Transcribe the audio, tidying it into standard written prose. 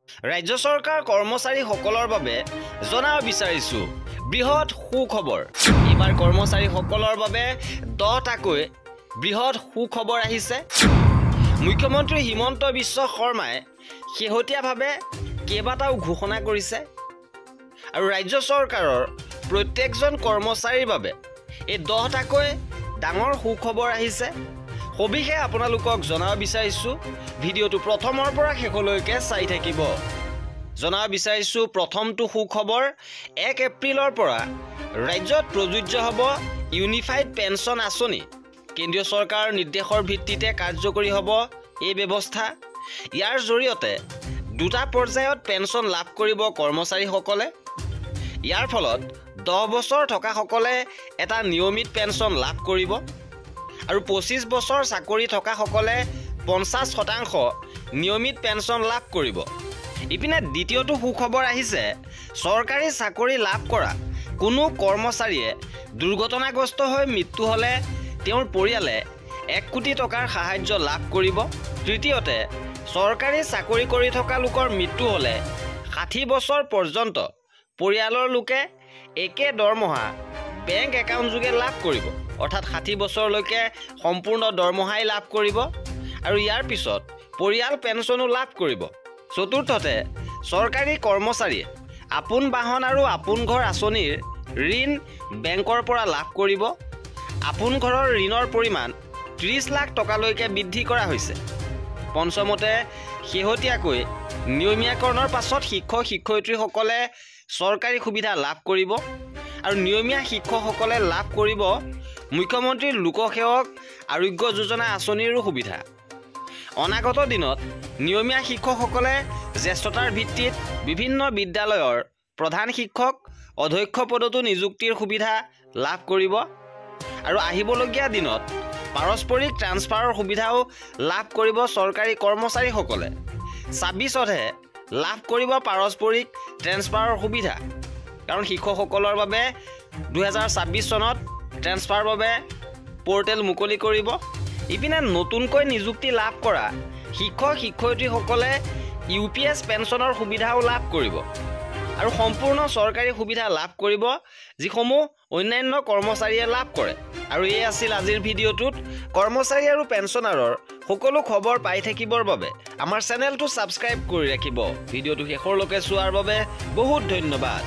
ৰাজ্য চৰকাৰ কৰ্মচাৰীসকলৰ বাবে জনাব বিচাৰিছো বৃহৎ সুখবৰ। এইবাৰ কৰ্মচাৰীসকলৰ বাবে 10টাকৈ বৃহৎ সুখবৰ আহিছে। মুখ্যমন্ত্ৰী হিমন্ত বিশ্ব শৰ্মাই শেহতীয়াভাৱে কেইবাটাও ঘোষণা কৰিছে আৰু ৰাজ্য চৰকাৰৰ প্ৰত্যেকজন কৰ্মচাৰীৰ বাবে এই 10টাকৈ ডাঙৰ সুখবৰ আহিছে। সবিশেষ আপোনালোকক জনাব বিচাৰিছো, ভিডিঅ'টো প্ৰথমৰ পৰা শেষলৈকে চাই থাকিব। জনাব বিচাৰিছো প্ৰথমটো সুখবৰ 1 এপ্ৰিলৰ পৰা ৰাজ্যত প্ৰযোজ্য হ'ব ইউনিফাইড পেঞ্চন আঁচনি। কেন্দ্ৰীয় চৰকাৰৰ নিৰ্দেশৰ ভিত্তিতে কাৰ্যকৰী হ'ব এই ব্যৱস্থা। ইয়াৰ জৰিয়তে 2টা পৰ্যায়ত পেঞ্চন লাভ কৰিব কৰ্মচাৰীসকলে। ইয়াৰ ফলত 10 বছৰ থকাসকলে এটা নিয়মিত পেঞ্চন লাভ কৰিব আৰু 25 বছৰ চাকৰি থকাসকলে 50% নিয়মিত পেঞ্চন লাভ কৰিব। ইপিনে দ্বিতীয়টো সুখবৰ আহিছে, চৰকাৰী চাকৰি লাভ কৰা কোনো কৰ্মচাৰীয়ে দুৰ্ঘটনাগ্ৰস্ত হৈ মৃত্যু হ'লে তেওঁৰ পৰিয়ালে 1 কোটি টকাৰ সাহায্য লাভ কৰিব। তৃতীয়তে, চৰকাৰী চাকৰি কৰি থকা লোকৰ মৃত্যু হ'লে 60 বছৰ পৰ্যন্ত পৰিয়ালৰ লোকে একে দৰমহা বেংক একাউণ্ট যোগে লাভ কৰিব, অৰ্থাৎ 60 বছৰলৈকে সম্পূৰ্ণ দৰমহাই লাভ কৰিব আৰু ইয়াৰ পিছত পৰিয়াল পেঞ্চনো লাভ কৰিব। চতুৰ্থতে, চৰকাৰী কৰ্মচাৰীয়ে আপোন বাহন আৰু আপোন ঘৰ আঁচনিৰ ঋণ বেংকৰ পৰা লাভ কৰিব। আপোন ঘৰৰ ঋণৰ পৰিমাণ 30 লাখ টকালৈকে বৃদ্ধি কৰা হৈছে। পঞ্চমতে, শেহতীয়াকৈ নিয়মীয়াকৰণৰ পাছত শিক্ষক-শিক্ষয়িত্ৰীসকলে চৰকাৰী সুবিধা লাভ কৰিব আৰু নিয়মীয়া শিক্ষকসকলে লাভ কৰিব মুখ্যমন্ত্ৰীৰ লোকসেৱক আৰোগ্য যোজনা আঁচনিৰো সুবিধা। অনাগত দিনত নিয়মীয়া শিক্ষকসকলে জ্যেষ্ঠতাৰ ভিত্তিত বিভিন্ন বিদ্যালয়ৰ প্ৰধান শিক্ষক, অধ্যক্ষ পদতো নিযুক্তিৰ সুবিধা লাভ কৰিব আৰু আহিবলগীয়া দিনত পাৰস্পৰিক ট্ৰান্সফাৰৰ সুবিধাও লাভ কৰিব চৰকাৰী কৰ্মচাৰীসকলে। 26তহে লাভ কৰিব পাৰস্পৰিক ট্ৰান্সফাৰৰ সুবিধা, কাৰণ শিক্ষকসকলৰ বাবে 2026 চনত ট্ৰান্সফাৰৰ বাবে পৰ্টেল মুকলি কৰিব। ইপিনে নতুনকৈ নিযুক্তি লাভ কৰা শিক্ষক-শিক্ষয়িত্ৰীসকলে UPS পেঞ্চনৰ সুবিধাও লাভ কৰিব আৰু সম্পূৰ্ণ চৰকাৰী সুবিধা লাভ কৰিব যিসমূহ অন্যান্য কৰ্মচাৰীয়ে লাভ কৰে। আৰু এই আছিল আজিৰ ভিডিঅ'টোত কৰ্মচাৰী আৰু পেঞ্চনাৰৰ সকলো খবৰ পাই থাকিবৰ বাবে আমাৰ চেনেলটো ছাবস্ক্ৰাইব কৰি ৰাখিব। ভিডিঅ'টো শেষলৈকে চোৱাৰ বাবে বহুত ধন্যবাদ।